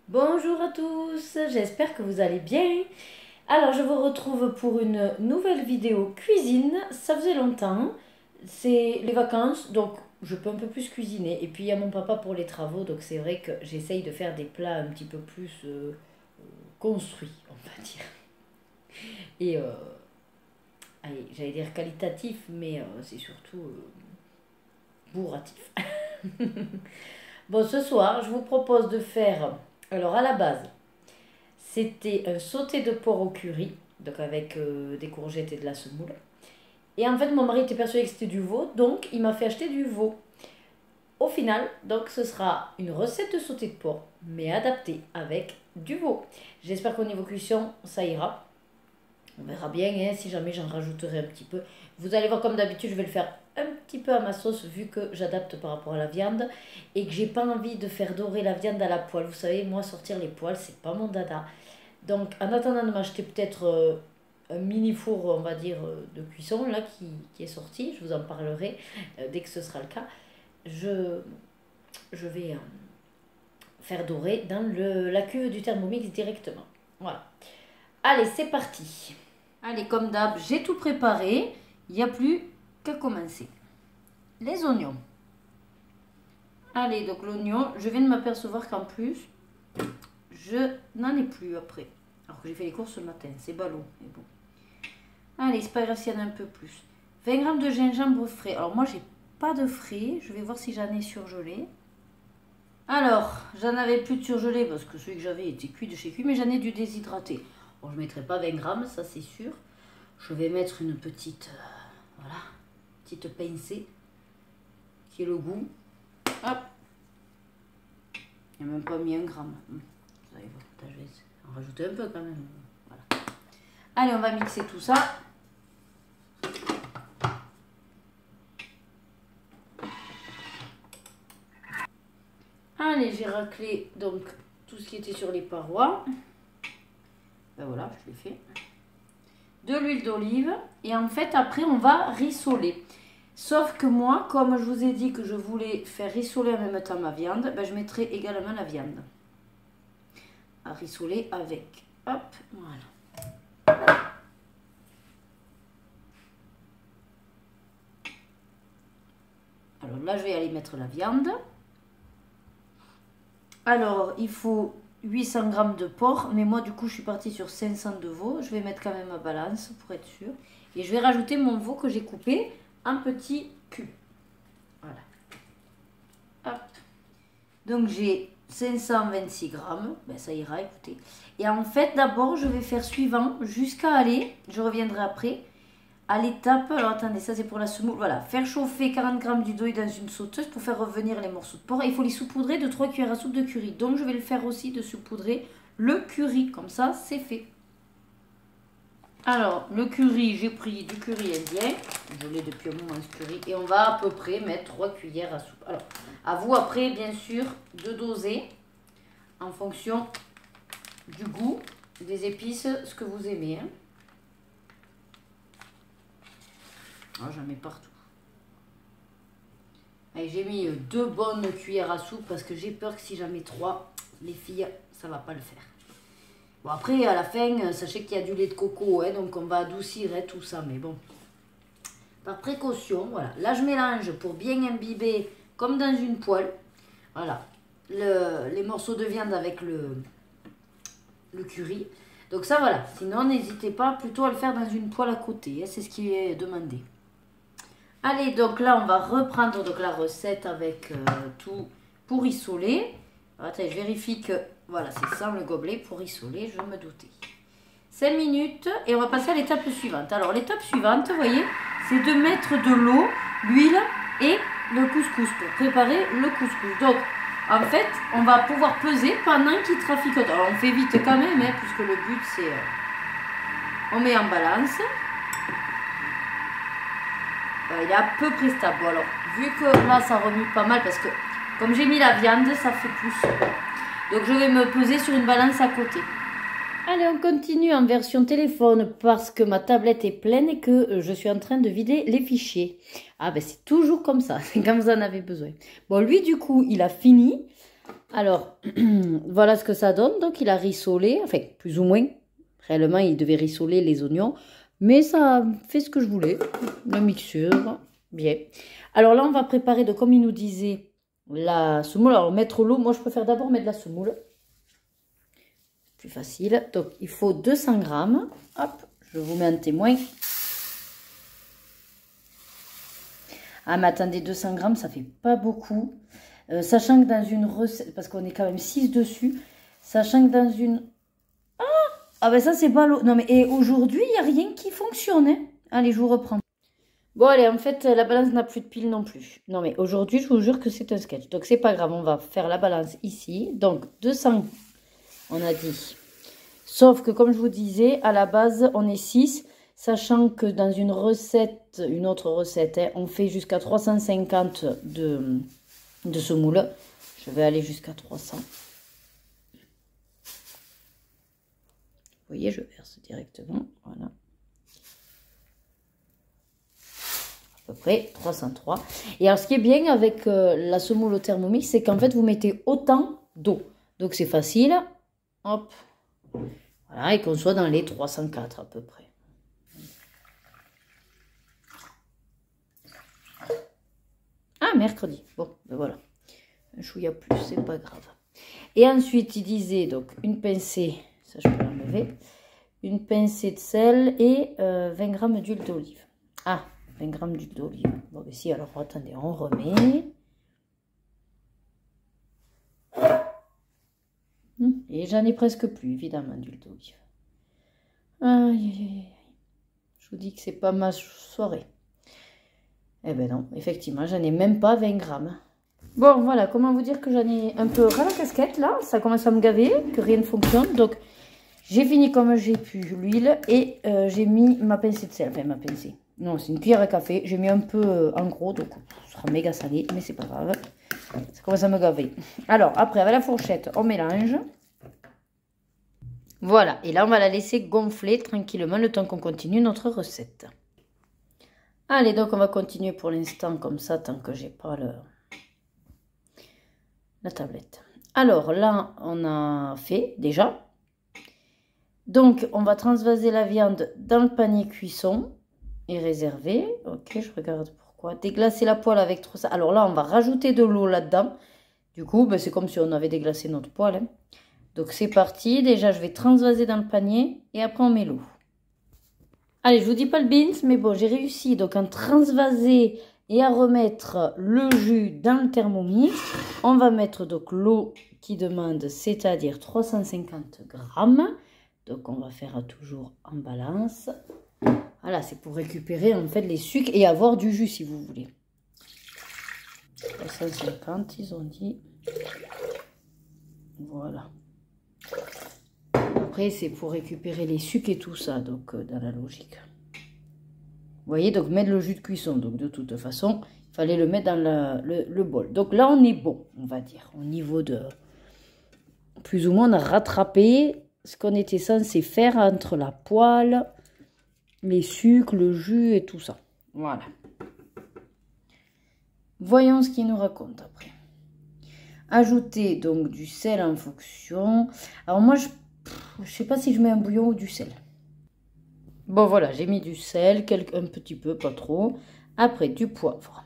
Bonjour à tous, j'espère que vous allez bien. Alors je vous retrouve pour une nouvelle vidéo cuisine. Ça faisait longtemps, c'est les vacances, donc je peux un peu plus cuisiner. Et puis il y a mon papa pour les travaux, donc c'est vrai que j'essaye de faire des plats un petit peu plus construits, on va dire. Et allez, j'allais dire qualitatif, mais c'est surtout bourratif. Bon, ce soir, je vous propose de faire, alors à la base, c'était un sauté de porc au curry, donc avec des courgettes et de la semoule. Et en fait, mon mari était persuadé que c'était du veau, donc il m'a fait acheter du veau. Au final, donc ce sera une recette de sauté de porc, mais adaptée avec du veau. J'espère qu'au niveau cuisson, ça ira. On verra bien, hein, si jamais j'en rajouterai un petit peu. Vous allez voir, comme d'habitude, je vais le faire un petit peu à ma sauce, vu que j'adapte par rapport à la viande. Et que j'ai pas envie de faire dorer la viande à la poêle. Vous savez, moi, sortir les poils, c'est pas mon dada. Donc, en attendant de m'acheter peut-être un mini four, on va dire, de cuisson, là, qui est sorti, je vous en parlerai dès que ce sera le cas, je vais faire dorer dans la cuve du Thermomix directement. Voilà. Allez, c'est parti. Allez, comme d'hab, j'ai tout préparé. Il n'y a plus qu'à commencer. Les oignons. Allez, donc l'oignon, je viens de m'apercevoir qu'en plus, je n'en ai plus après. Alors que j'ai fait les courses ce matin, c'est ballot, mais bon. Allez, c'est pas grave s'il y en a un peu plus. 20 g de gingembre frais. Alors moi, j'ai pas de frais. Je vais voir si j'en ai surgelé. Alors, j'en avais plus de surgelé parce que celui que j'avais était cuit de chez cuit, mais j'en ai du déshydraté. Bon, je ne mettrai pas 20 grammes, ça c'est sûr. Je vais mettre une petite, voilà, petite pincée qui est le goût. Hop. Il n'y a même pas mis 1 gramme. Vous allez voir, je vais en rajouter un peu quand même. Voilà. Allez, on va mixer tout ça. Allez, j'ai raclé donc tout ce qui était sur les parois. Ben voilà, je l'ai fait. De l'huile d'olive. Et en fait, après, on va rissoler. Sauf que moi, comme je vous ai dit que je voulais faire rissoler en même temps ma viande, ben je mettrai également la viande à rissoler avec. Hop, voilà. Alors là, je vais aller mettre la viande. Alors, il faut 800 g de porc, mais moi, du coup, je suis partie sur 500 de veau. Je vais mettre quand même ma balance pour être sûr. Et je vais rajouter mon veau que j'ai coupé en petits cubes. Voilà. Hop. Donc, j'ai 526 grammes. Ben, ça ira, écoutez. Et en fait, d'abord, je vais faire suivant jusqu'à aller, je reviendrai après, à l'étape, alors attendez, ça c'est pour la semoule, voilà, faire chauffer 40 g d'huile dans une sauteuse pour faire revenir les morceaux de porc. Et il faut les saupoudrer de 3 cuillères à soupe de curry. Donc je vais le faire aussi de saupoudrer le curry, comme ça c'est fait. Alors le curry, j'ai pris du curry indien, je l'ai depuis un moment ce curry, et on va à peu près mettre 3 cuillères à soupe. Alors à vous après bien sûr de doser en fonction du goût, des épices, ce que vous aimez. Hein. Oh, j'en mets partout. J'ai mis 2 bonnes cuillères à soupe parce que j'ai peur que si j'en mets 3, les filles, ça va pas le faire. Bon, après, à la fin, sachez qu'il y a du lait de coco, hein, donc on va adoucir tout ça. Mais bon, par précaution, voilà. Là, je mélange pour bien imbiber comme dans une poêle. Voilà, les morceaux de viande avec le curry. Donc ça, voilà. Sinon, n'hésitez pas plutôt à le faire dans une poêle à côté. Hein, c'est ce qui est demandé. Allez, donc là, on va reprendre donc, la recette avec tout pour rissoler. Attends, je vérifie que, voilà, c'est ça le gobelet pour rissoler, je me doutais. 5 minutes et on va passer à l'étape suivante. Alors, l'étape suivante, vous voyez, c'est de mettre de l'eau, l'huile et le couscous pour préparer le couscous. Donc, en fait, on va pouvoir peser pendant qu'il traficote. Alors, on fait vite quand même, hein, puisque le but, c'est... on met en balance. Il est à peu près stable. Bon, alors, vu que là, ça remue pas mal parce que comme j'ai mis la viande, ça fait plus. Donc, je vais me peser sur une balance à côté. Allez, on continue en version téléphone parce que ma tablette est pleine et que je suis en train de vider les fichiers. Ah ben, c'est toujours comme ça, c'est quand vous en avez besoin. Bon, lui, du coup, il a fini. Alors, voilà ce que ça donne. Donc, il a rissolé, enfin, plus ou moins. Réellement, il devait rissoler les oignons. Mais ça fait ce que je voulais. La mixture, bien. Alors là, on va préparer, de, comme il nous disait, la semoule. Alors, mettre l'eau. Moi, je préfère d'abord mettre la semoule. Plus facile. Donc, il faut 200 grammes. Hop, je vous mets un témoin. Ah, mais attendez, 200 grammes, ça fait pas beaucoup. Sachant que dans une recette, parce qu'on est quand même 6 dessus, sachant que dans une... Ah ben ça, c'est pas l'eau. Non, mais et aujourd'hui, il n'y a rien qui fonctionne. Hein. Allez, je vous reprends. Bon, allez, en fait, la balance n'a plus de pile non plus. Non, mais aujourd'hui, je vous jure que c'est un sketch. Donc, c'est pas grave, on va faire la balance ici. Donc, 200, on a dit. Sauf que, comme je vous disais, à la base, on est 6. Sachant que dans une recette, une autre recette, hein, on fait jusqu'à 350 de semoule. Je vais aller jusqu'à 300. Vous voyez, je verse directement. Voilà. À peu près 303. Et alors, ce qui est bien avec la semoule au Thermomix, c'est qu'en fait, vous mettez autant d'eau. Donc, c'est facile. Hop. Voilà, et qu'on soit dans les 304 à peu près. Ah, mercredi. Bon, ben voilà. Un chouïa plus, c'est pas grave. Et ensuite, il disait, donc, une pincée, ça je peux l'enlever, une pincée de sel et 20 g d'huile d'olive. Ah, 20 g d'huile d'olive. Bon, ben si, alors, attendez, on remet. Et j'en ai presque plus, évidemment, d'huile d'olive. Aïe, aïe, aïe. Je vous dis que c'est pas ma soirée. Eh ben non, effectivement, j'en ai même pas 20 grammes. Bon, voilà, comment vous dire que j'en ai un peu ras la casquette, là. Ça commence à me gaver, que rien ne fonctionne. Donc, j'ai fini comme j'ai pu l'huile et j'ai mis ma pincée de sel. Enfin, ma pincée. Non, c'est une cuillère à café. J'ai mis un peu en gros, donc ce sera méga salé, mais c'est pas grave. Ça commence à me gaver. Alors, après, avec la fourchette, on mélange. Voilà, et là, on va la laisser gonfler tranquillement le temps qu'on continue notre recette. Allez, donc on va continuer pour l'instant comme ça, tant que j'ai pas la tablette. Alors là, on a fait déjà. Donc, on va transvaser la viande dans le panier cuisson et réserver. Ok, je regarde pourquoi. Déglacer la poêle avec trop ça. Alors là, on va rajouter de l'eau là-dedans. Du coup, ben, c'est comme si on avait déglacé notre poêle. Hein. Donc, c'est parti. Déjà, je vais transvaser dans le panier et après, on met l'eau. Allez, je vous dis pas le beans, mais bon, j'ai réussi donc à transvaser et à remettre le jus dans le Thermomix. On va mettre donc l'eau qui demande, c'est-à-dire 350 grammes. Donc, on va faire toujours en balance. Voilà, c'est pour récupérer en fait les sucres et avoir du jus si vous voulez. 350, ils ont dit. Voilà. Après, c'est pour récupérer les sucres et tout ça, donc dans la logique. Vous voyez, donc mettre le jus de cuisson. Donc de toute façon, il fallait le mettre dans le bol. Donc là, on est bon, on va dire. Au niveau de... Plus ou moins, on a rattrapé ce qu'on était censé faire entre la poêle, les sucres, le jus et tout ça. Voilà. Voyons ce qu'il nous raconte après. Ajouter donc du sel en fonction. Alors moi, je sais pas si je mets un bouillon ou du sel. Bon voilà, j'ai mis du sel, un petit peu, pas trop. Après, du poivre.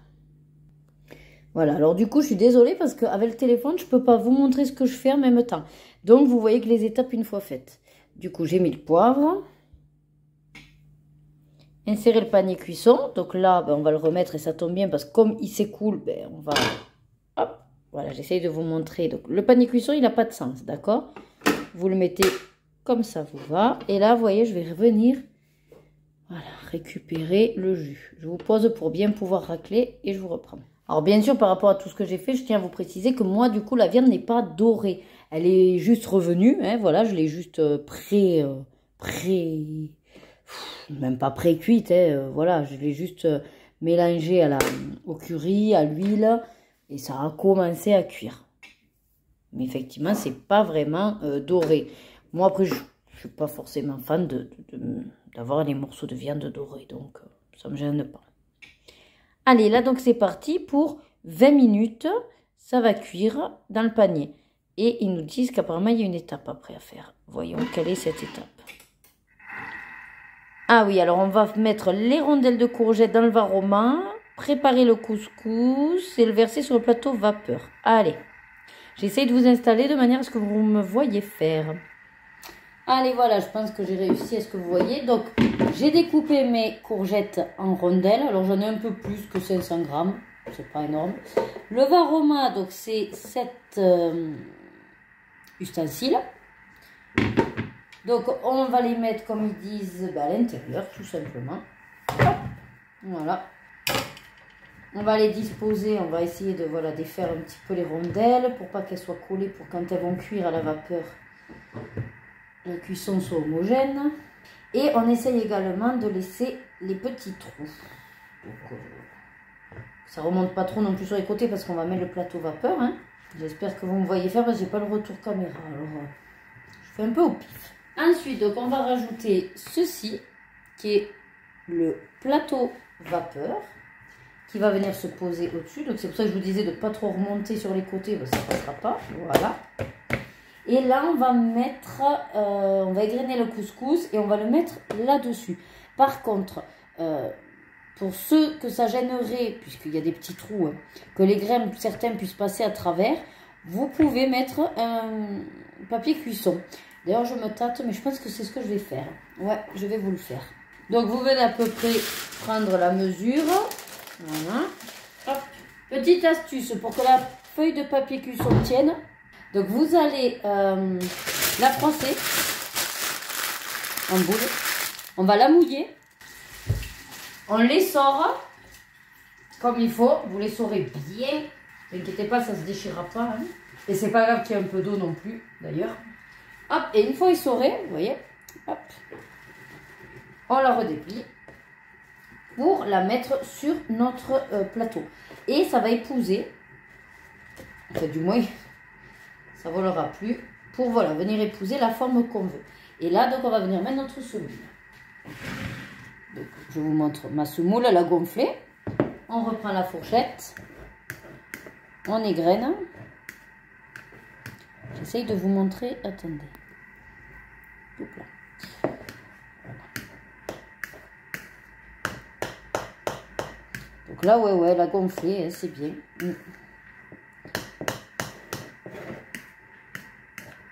Voilà, alors du coup, je suis désolée parce qu'avec le téléphone, je ne peux pas vous montrer ce que je fais en même temps. Donc, vous voyez que les étapes une fois faites. Du coup, j'ai mis le poivre. Insérer le panier cuisson. Donc là, ben, on va le remettre et ça tombe bien parce que comme il s'écoule, ben, on va... Hop, voilà, j'essaye de vous montrer. Donc, le panier cuisson, il n'a pas de sens, d'accord? Vous le mettez comme ça vous va. Et là, vous voyez, je vais revenir... Voilà, récupérer le jus. Je vous pose pour bien pouvoir racler et je vous reprends. Alors bien sûr, par rapport à tout ce que j'ai fait, je tiens à vous préciser que moi, du coup, la viande n'est pas dorée. Elle est juste revenue, hein, voilà, je l'ai juste même pas pré-cuite, hein, voilà, je l'ai juste mélangée au curry, à l'huile, et ça a commencé à cuire. Mais effectivement, c'est pas vraiment doré. Moi, après, je suis pas forcément fan d'avoir les morceaux de viande dorés, donc ça me gêne pas. Allez, là, donc c'est parti pour 20 minutes. Ça va cuire dans le panier. Et ils nous disent qu'apparemment, il y a une étape après à faire. Voyons quelle est cette étape. Ah oui, alors on va mettre les rondelles de courgettes dans le varoma, préparer le couscous et le verser sur le plateau vapeur. Allez, j'essaye de vous installer de manière à ce que vous me voyez faire. Allez, voilà, je pense que j'ai réussi à ce que vous voyez. Donc, j'ai découpé mes courgettes en rondelles. Alors, j'en ai un peu plus que 500 grammes. C'est pas énorme. Le varoma, donc, c'est 7 ustensiles. Donc, on va les mettre, comme ils disent, à l'intérieur, tout simplement. Hop, voilà. On va les disposer, on va essayer de voilà, défaire un petit peu les rondelles pour pas qu'elles soient collées, pour quand elles vont cuire à la vapeur, la cuisson soit homogène. Et on essaye également de laisser les petits trous. Donc, ça remonte pas trop non plus sur les côtés parce qu'on va mettre le plateau vapeur. Hein. J'espère que vous me voyez faire parce que j'ai pas le retour caméra. Alors, je fais un peu au pif. Ensuite, donc, on va rajouter ceci, qui est le plateau vapeur, qui va venir se poser au-dessus. Donc, c'est pour ça que je vous disais de ne pas trop remonter sur les côtés, parce que ça ne passera pas. Voilà. Et là, on va mettre, on va égrener le couscous et on va le mettre là-dessus. Par contre, pour ceux que ça gênerait, puisqu'il y a des petits trous, hein, que les graines, certains puissent passer à travers, vous pouvez mettre un papier cuisson. D'ailleurs, je me tâte, mais je pense que c'est ce que je vais faire. Ouais, je vais vous le faire. Donc, vous venez à peu près prendre la mesure. Voilà. Hop. Petite astuce pour que la feuille de papier cuisson tienne. Donc, vous allez la froisser en boule. On va la mouiller. On les sort comme il faut. Vous les saurez bien. Ne vous inquiétez pas, ça ne se déchirera pas. Hein. Et c'est pas grave qu'il y ait un peu d'eau non plus, d'ailleurs. Hop, et une fois essorée, vous voyez, hop, on la redéplie pour la mettre sur notre plateau. Et ça va épouser, enfin du moins, ça ne volera plus, pour voilà, venir épouser la forme qu'on veut. Et là, donc, on va venir mettre notre semoule. Donc, je vous montre ma semoule, elle a gonflé. On reprend la fourchette, on égrène. J'essaye de vous montrer, attendez. Voilà. Donc là, ouais, elle a gonflé, hein, c'est bien.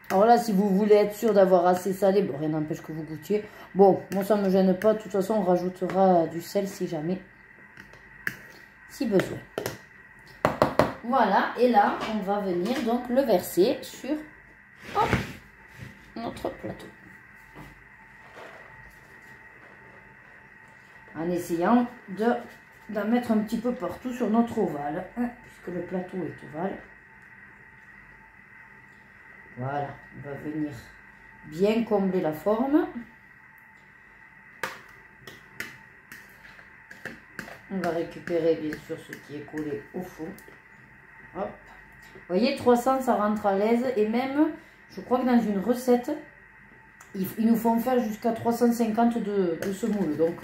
Alors là, si vous voulez être sûr d'avoir assez salé, bon, rien n'empêche que vous goûtiez. Bon, moi ça ne me gêne pas, de toute façon, on rajoutera du sel si jamais, si besoin. Voilà, et là, on va venir donc le verser sur hop, notre plateau. En essayant d'en mettre un petit peu partout sur notre ovale, hein, puisque le plateau est ovale. Voilà, on va venir bien combler la forme. On va récupérer bien sûr ce qui est collé au fond. Hop. Vous voyez, 300 ça rentre à l'aise, et même, je crois que dans une recette, ils nous font faire jusqu'à 350 de semoule. Donc,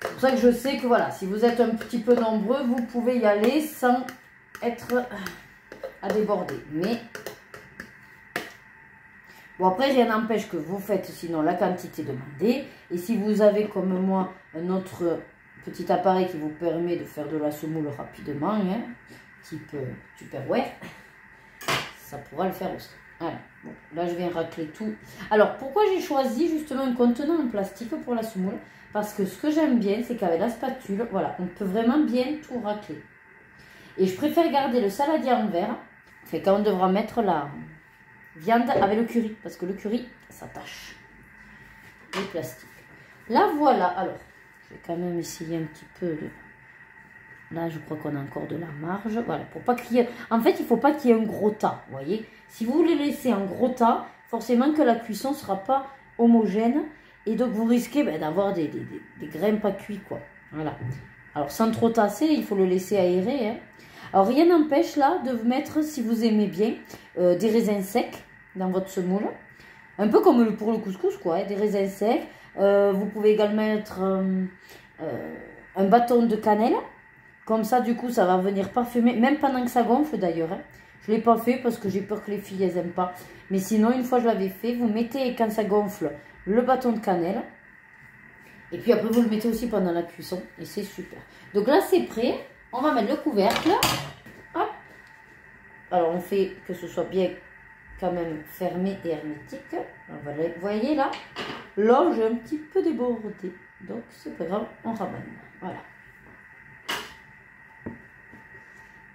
c'est pour ça que je sais que voilà, si vous êtes un petit peu nombreux, vous pouvez y aller sans être à déborder. Mais, bon après, rien n'empêche que vous faites sinon la quantité demandée. Et si vous avez comme moi un autre petit appareil qui vous permet de faire de la semoule rapidement, hein, type Tupperware, ça pourra le faire aussi. Voilà. Bon, là je viens racler tout. Alors pourquoi j'ai choisi justement un contenant en plastique pour la semoule? Parce que ce que j'aime bien, c'est qu'avec la spatule, voilà, on peut vraiment bien tout racler. Et je préfère garder le saladier en verre, c'est quand on devra mettre la viande avec le curry, parce que le curry, ça tâche. Le plastique. Là voilà, alors, je vais quand même essayer un petit peu de... Là, je crois qu'on a encore de la marge. Voilà, pour pas qu'il y ait... En fait, il ne faut pas qu'il y ait un gros tas, vous voyez. Si vous voulez laisser un gros tas, forcément que la cuisson ne sera pas homogène. Et donc, vous risquez d'avoir des grains pas cuits, quoi. Voilà. Alors, sans trop tasser, il faut le laisser aérer. Hein. Alors, rien n'empêche, là, de mettre, si vous aimez bien, des raisins secs dans votre semoule. Un peu comme pour le couscous, quoi. Hein, des raisins secs. Vous pouvez également mettre un bâton de cannelle. Comme ça, du coup, ça va venir parfumer, même pendant que ça gonfle d'ailleurs. Hein. Je ne l'ai pas fait parce que j'ai peur que les filles, elles n'aiment pas. Mais sinon, une fois je l'avais fait, vous mettez, quand ça gonfle, le bâton de cannelle. Et puis après, vous le mettez aussi pendant la cuisson. Et c'est super. Donc là, c'est prêt. On va mettre le couvercle. Hop. Alors, on fait que ce soit bien quand même fermé et hermétique. Voilà. Vous voyez là? Là, j'ai un petit peu débordé. Donc, c'est pas grave, on ramène. Voilà.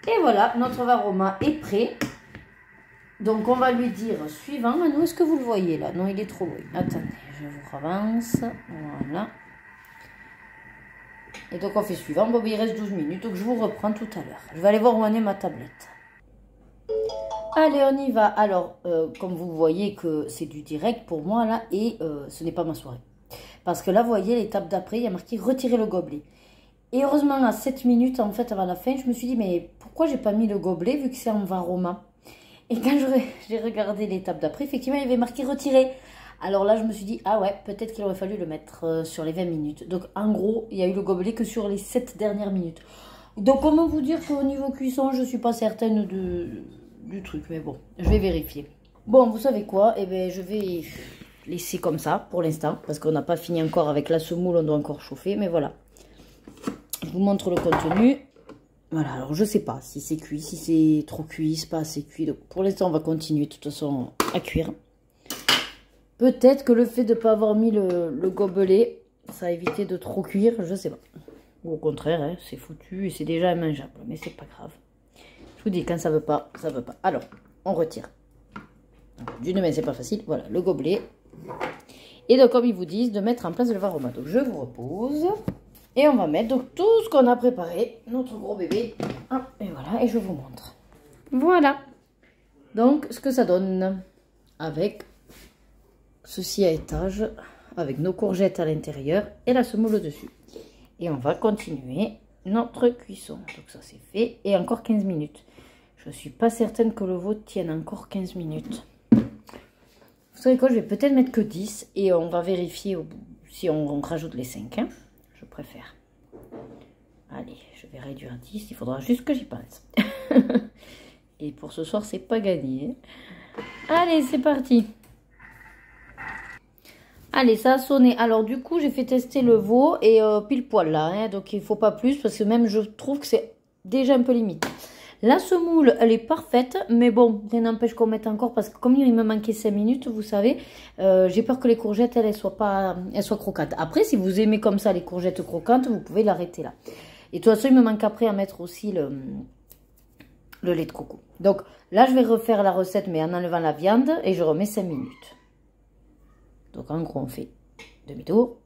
Et voilà, notre varoma est prêt. Donc, on va lui dire suivant. Maintenant, est-ce que vous le voyez là? Non, il est trop loin. Attendez, je vous avance. Voilà. Et donc, on fait suivant. Bon, il reste 12 minutes. Donc, je vous reprends tout à l'heure. Je vais aller voir où en est ma tablette. Allez, on y va. Alors, comme vous voyez que c'est du direct pour moi là. Et ce n'est pas ma soirée. Parce que là, vous voyez, l'étape d'après, il y a marqué retirer le gobelet. Et heureusement, à 7 minutes, en fait, avant la fin, je me suis dit, mais pourquoi j'ai pas mis le gobelet vu que c'est en varoma? Et quand j'ai regardé l'étape d'après, effectivement, il y avait marqué retirer. Alors là, je me suis dit, ah ouais, peut-être qu'il aurait fallu le mettre sur les 20 minutes. Donc, en gros, il y a eu le gobelet que sur les 7 dernières minutes. Donc, comment vous dire qu'au niveau cuisson, je ne suis pas certaine du truc. Mais bon, je vais vérifier. Bon, vous savez quoi? Eh bien, je vais laisser comme ça pour l'instant. Parce qu'on n'a pas fini encore avec la semoule, on doit encore chauffer. Mais voilà. Je vous montre le contenu. Voilà, alors je sais pas si c'est cuit, si c'est trop cuit, c'est pas assez cuit. Donc pour l'instant, on va continuer de toute façon à cuire. Peut-être que le fait de ne pas avoir mis le gobelet, ça a évité de trop cuire, je sais pas. Ou au contraire, hein, c'est foutu et c'est déjà immangeable, mais c'est pas grave. Je vous dis, quand ça veut pas, ça veut pas. Alors, on retire. D'une main, c'est pas facile. Voilà, le gobelet. Et donc, comme ils vous disent, de mettre en place le varoma. Donc, je vous repose. Et on va mettre donc tout ce qu'on a préparé, notre gros bébé. Hop, et voilà, et je vous montre. Voilà. Donc, ce que ça donne avec ceci à étage, avec nos courgettes à l'intérieur et la semoule au-dessus. Et on va continuer notre cuisson. Donc ça, c'est fait. Et encore 15 minutes. Je ne suis pas certaine que le vôtre tienne encore 15 minutes. Vous savez quoi, je vais peut-être mettre que 10 et on va vérifier si on rajoute les 5. Hein. Je préfère. Allez, je vais réduire à 10. Il faudra juste que j'y pense. Et pour ce soir, c'est pas gagné. Allez, c'est parti. Allez, ça a sonné. Alors, du coup, j'ai fait tester le veau et pile poil là. Hein, donc, il ne faut pas plus parce que même, je trouve que c'est déjà un peu limite. La semoule, elle est parfaite. Mais bon, rien n'empêche qu'on mette encore parce que comme il me manquait 5 minutes, vous savez, j'ai peur que les courgettes, elles soient croquantes. Après, si vous aimez comme ça les courgettes croquantes, vous pouvez l'arrêter là. Et de toute façon, il me manque après à mettre aussi le lait de coco. Donc, là, je vais refaire la recette, mais en enlevant la viande et je remets 5 minutes. Donc, en gros, on fait demi-tour.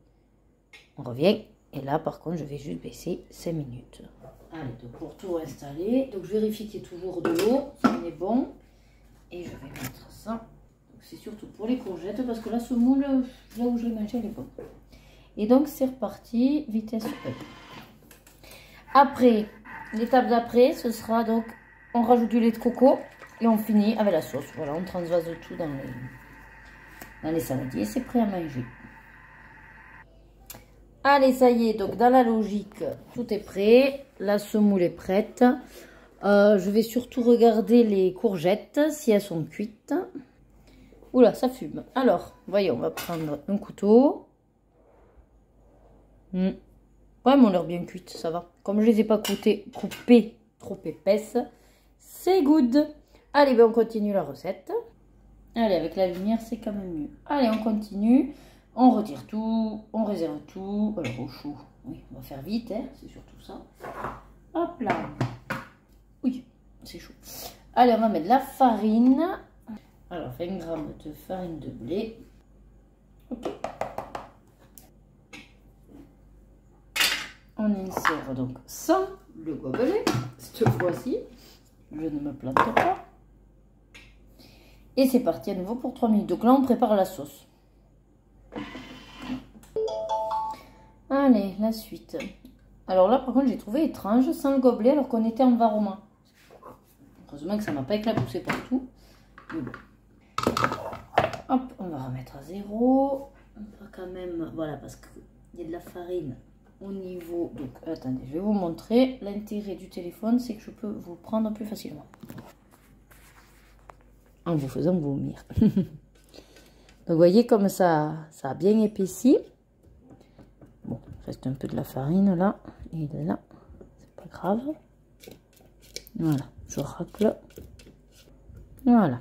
On revient. Et là, par contre, je vais juste baisser 5 minutes. Allez, donc pour tout installer. Donc, je vérifie qu'il y ait toujours de l'eau. Ça en est bon. Et je vais mettre ça. Donc, c'est surtout pour les courgettes. Parce que la semoule, là où je l'ai mangée, elle est bonne. Et donc, c'est reparti. Vitesse 1. Après, l'étape d'après, ce sera donc, on rajoute du lait de coco. Et on finit avec la sauce. Voilà, on transvase tout dans les saladiers, c'est prêt à manger. Allez, ça y est, donc dans la logique, tout est prêt. La semoule est prête. Je vais surtout regarder les courgettes, si elles sont cuites. Oula, ça fume. Alors, voyons, on va prendre un couteau. Ouais, mais on l'air bien cuites, ça va. Comme je les ai pas coupées trop épaisses, c'est good. Allez, ben on continue la recette. Allez, avec la lumière, c'est quand même mieux. Allez, on continue. On retire tout. On réserve tout. Alors, au chaud. Oui, on va faire vite, hein, c'est surtout ça. Hop là. Oui, c'est chaud. Allez, on va mettre la farine. Alors, 20 g de farine de blé. Ok. On insère donc sans le gobelet. Cette fois-ci, je ne me plante pas. Et c'est parti à nouveau pour 3 minutes. Donc là, on prépare la sauce. Allez, la suite. Alors là, par contre, j'ai trouvé étrange, sans le gobelet, alors qu'on était en varoma. Heureusement que ça ne m'a pas éclaboussé partout. Mais bon. Hop, on va remettre à 0. On va quand même... Voilà, parce qu'il y a de la farine au niveau... Donc, attendez, je vais vous montrer. L'intérêt du téléphone, c'est que je peux vous prendre plus facilement. en vous faisant vomir. Donc vous voyez comme ça a bien épaissi. Bon, il reste un peu de la farine là et là, c'est pas grave. Voilà, je racle. Voilà.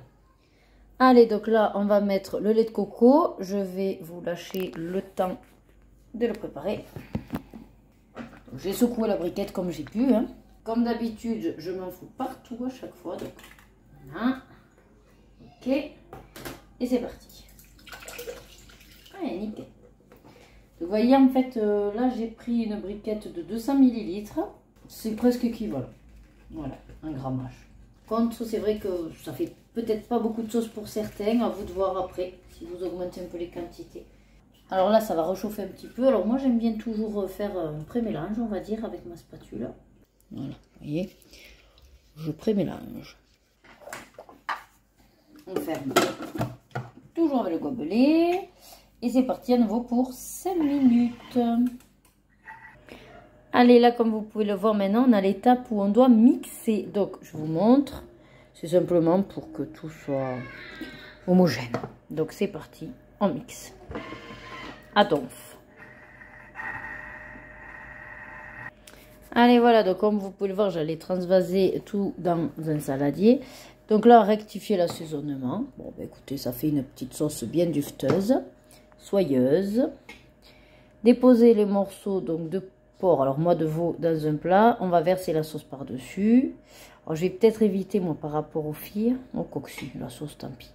Allez, donc là, on va mettre le lait de coco. Je vais vous lâcher le temps de le préparer. J'ai secoué la briquette comme j'ai pu. Hein. Comme d'habitude, je m'en fous partout à chaque fois. Donc, voilà. Ok. Et c'est parti. Allez, nickel. Vous voyez, en fait, là, j'ai pris une briquette de 200 ml. C'est presque équivalent. Voilà, un grammage. Contre, c'est vrai que ça fait peut-être pas beaucoup de sauce pour certains. À vous de voir après, si vous augmentez un peu les quantités. Alors là, ça va réchauffer un petit peu. Alors moi, j'aime bien toujours faire un pré-mélange, on va dire, avec ma spatule. Voilà, vous voyez, je pré-mélange. On ferme. Toujours avec le gobelet. Et c'est parti à nouveau pour 5 minutes. Allez, là, comme vous pouvez le voir maintenant, on a l'étape où on doit mixer. Donc, je vous montre. C'est simplement pour que tout soit homogène. Donc, c'est parti. On mixe. À donf. Allez, voilà. Donc, comme vous pouvez le voir, j'allais transvaser tout dans un saladier. Donc là, rectifier l'assaisonnement. Bon, bah, écoutez, ça fait une petite sauce bien dufteuse. Soyeuse. Déposer les morceaux donc de porc, alors moi de veau, dans un plat. On va verser la sauce par-dessus. Alors je vais peut-être éviter moi par rapport aux filles. Au coxy, la sauce tant pis.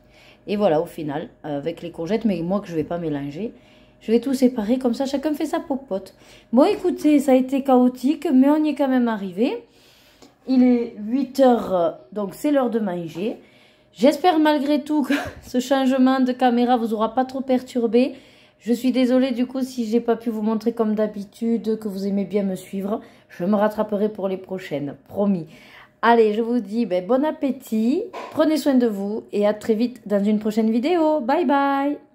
Et voilà au final avec les courgettes, mais moi que je vais pas mélanger. Je vais tout séparer comme ça, chacun fait sa popote. Bon écoutez, ça a été chaotique, mais on y est quand même arrivé. Il est 8 h, donc c'est l'heure de manger. J'espère malgré tout que ce changement de caméra vous aura pas trop perturbé. Je suis désolée du coup si j'ai pas pu vous montrer comme d'habitude, que vous aimez bien me suivre. Je me rattraperai pour les prochaines, promis. Allez, je vous dis bon appétit, prenez soin de vous et à très vite dans une prochaine vidéo. Bye bye!